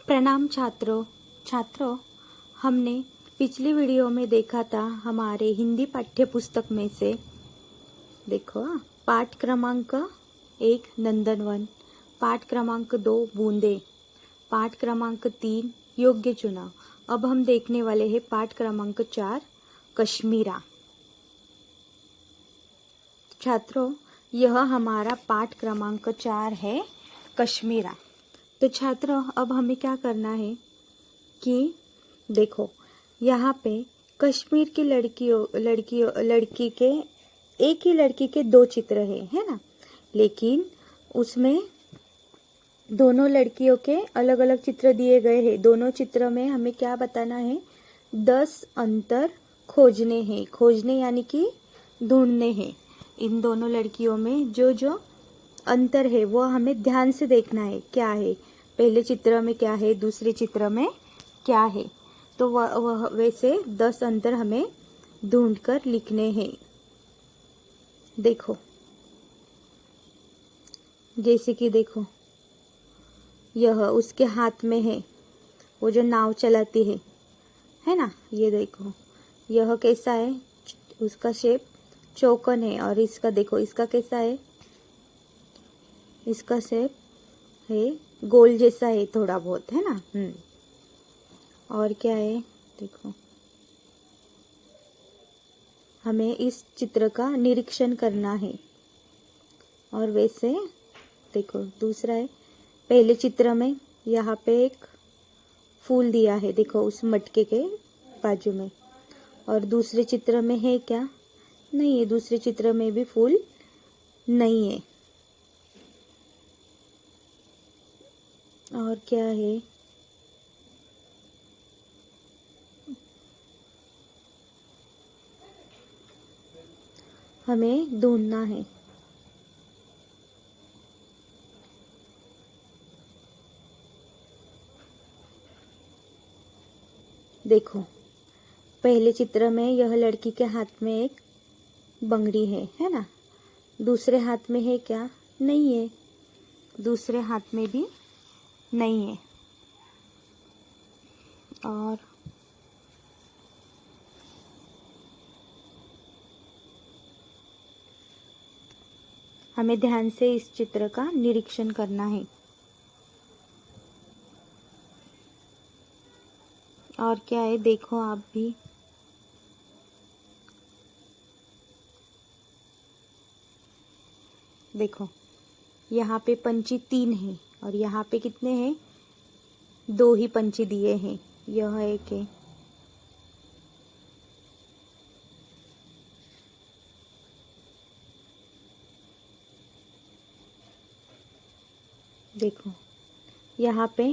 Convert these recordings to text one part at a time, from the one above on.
प्रणाम छात्रों, हमने पिछली वीडियो में देखा था हमारे हिंदी पाठ्य पुस्तक में से देखो पाठ क्रमांक 1 नंदनवन, पाठ क्रमांक 2 बूंदे, पाठ क्रमांक 3 योग्य चुनाव। अब हम देखने वाले हैं पाठ क्रमांक 4 कश्मीरा। छात्रों, यह हमारा पाठ क्रमांक 4 है कश्मीरा। तो छात्रों, अब हमें क्या करना है कि देखो यहाँ पे कश्मीर की लड़की के एक ही लड़की के 2 चित्र है ना, लेकिन उसमें दोनों लड़कियों के अलग अलग चित्र दिए गए हैं। दोनों चित्र में हमें क्या बताना है, 10 अंतर खोजने यानी कि ढूंढने हैं। इन दोनों लड़कियों में जो अंतर है वो हमें ध्यान से देखना है, क्या है पहले चित्र में, क्या है दूसरे चित्र में, क्या है। तो वह वैसे 10 अंतर हमें ढूंढकर लिखने हैं। देखो जैसे कि देखो यह उसके हाथ में है, वो जो नाव चलाती है ना, ये देखो यह कैसा है, उसका शेप चौकोन है। और इसका देखो, इसका कैसा है, इसका शेप है गोल जैसा है, थोड़ा बहुत है ना। और क्या है देखो, हमें इस चित्र का निरीक्षण करना है। और वैसे देखो दूसरा है, पहले चित्र में यहाँ पे एक फूल दिया है, देखो उस मटके के बाजू में। और दूसरे चित्र में है क्या, नहीं है, दूसरे चित्र में भी फूल नहीं है। और क्या है, हमें ढूंढना है। देखो पहले चित्र में यह लड़की के हाथ में एक बंगड़ी है ना। दूसरे हाथ में है क्या, नहीं है, दूसरे हाथ में भी नहीं है। और हमें ध्यान से इस चित्र का निरीक्षण करना है। और क्या है देखो आप भी, देखो यहाँ पे पंछी 3 है और यहाँ पे कितने हैं, 2 ही पंछी दिए हैं, यह एक है। देखो यहाँ पे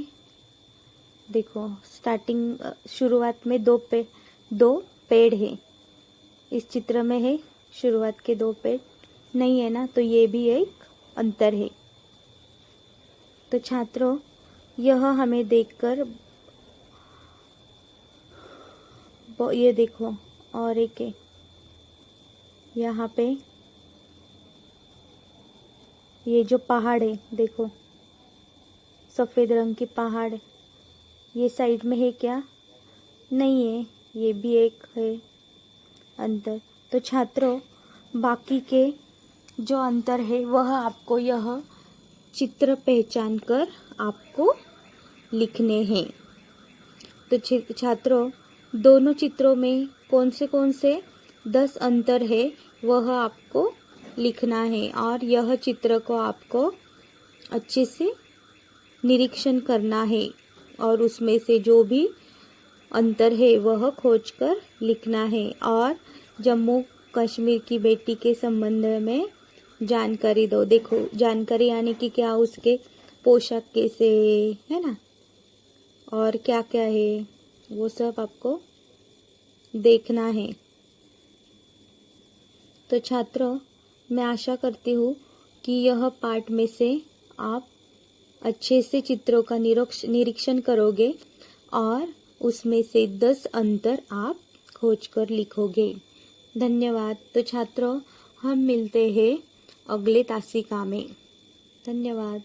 देखो स्टार्टिंग शुरुआत में 2 पेड़ है, इस चित्र में है शुरुआत के 2 पेड़ नहीं है ना, तो ये भी एक अंतर है। तो छात्रों, यह हमें देखकर ये देखो, और एक है यहाँ पे, ये जो पहाड़ है देखो, सफ़ेद रंग की पहाड़, ये साइड में है क्या, नहीं है, ये भी एक है अंतर। तो छात्रों, बाकी के जो अंतर है वह आपको यह चित्र पहचान कर आपको लिखने हैं। तो छात्रों, दोनों चित्रों में कौन से 10 अंतर है वह आपको लिखना है। और यह चित्र को आपको अच्छे से निरीक्षण करना है और उसमें से जो भी अंतर है वह खोजकर लिखना है। और जम्मू कश्मीर की बेटी के संबंध में जानकारी दो। देखो जानकारी यानी कि क्या, उसके पोशाक कैसे है ना, और क्या क्या है वो सब आपको देखना है। तो छात्रों, मैं आशा करती हूँ कि यह पाठ में से आप अच्छे से चित्रों का निरीक्षण करोगे और उसमें से 10 अंतर आप खोजकर लिखोगे। धन्यवाद। तो छात्रों, हम मिलते हैं अगले तासिका में। धन्यवाद।